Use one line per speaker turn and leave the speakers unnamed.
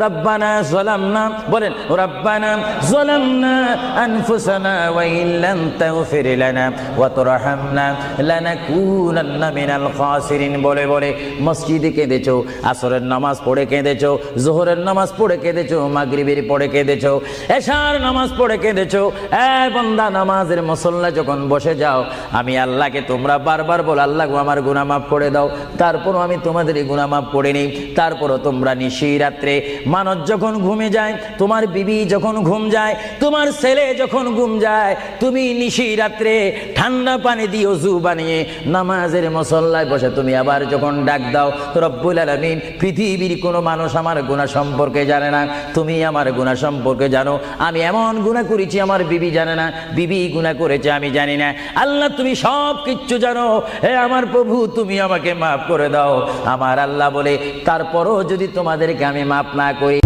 রব্বানা যালামনা, বলেন রব্বানা যালামনা আনফুসানা ওয়া ইল্লাম তাগফির লানা ওয়া তারহামনা লানাকুনান্না মিনাল খাসিরিন। বলে বলে মসজিদে কেঁদেছো, আসরের নামাজ পড়ে কেঁদেছো, যোহরের নামাজ পড়ে কেঁদেছো, মাগরিবের পড়ে কেঁদেছো, এশার নামাজ পড়ে কেঁদেছো। এ বান্দা, নামাজের মুসল্লা যখন বসে যাও, আমি আল্লাহকে তোমরা বারবার বল, আল্লাহ গো আমার গুনাহ মাফ করে দাও। তারপরও আমি তোমাদের এই গুনাহ মাফ করে নিই। তারপরও তোমরা নিশি রাত্রে, মানুষ যখন ঘুমে যায়, তোমার বিবি যখন ঘুম যায়, তোমার ছেলে যখন ঘুম যায়, তুমি নিশি রাত্রে ঠান্ডা পানি দিয়ে ওযু বানিয়ে নামাজের মুসল্লায় বসে তুমি আবার যখন ডাক দাও, রব্বুল আলামিন, পৃথিবীর কোনো মানুষ আমার গুনাহ সম্পর্কে জানে না, তুমি আমার গুনাহ সম্পর্কে জানো। আমি এমন গুনাহ করেছি আমার বিবি জানে না, বিবি গুনাহ করেছে আমি জানি না। আল্লাহ তুমি সব কিচ্ছু জানো, হে আমার প্রভু তুমি আমাকে মাফ করে দাও। আমার আল্লাহ বলে, তারপরও যদি তোমাদেরকে আমি মাফ না করি,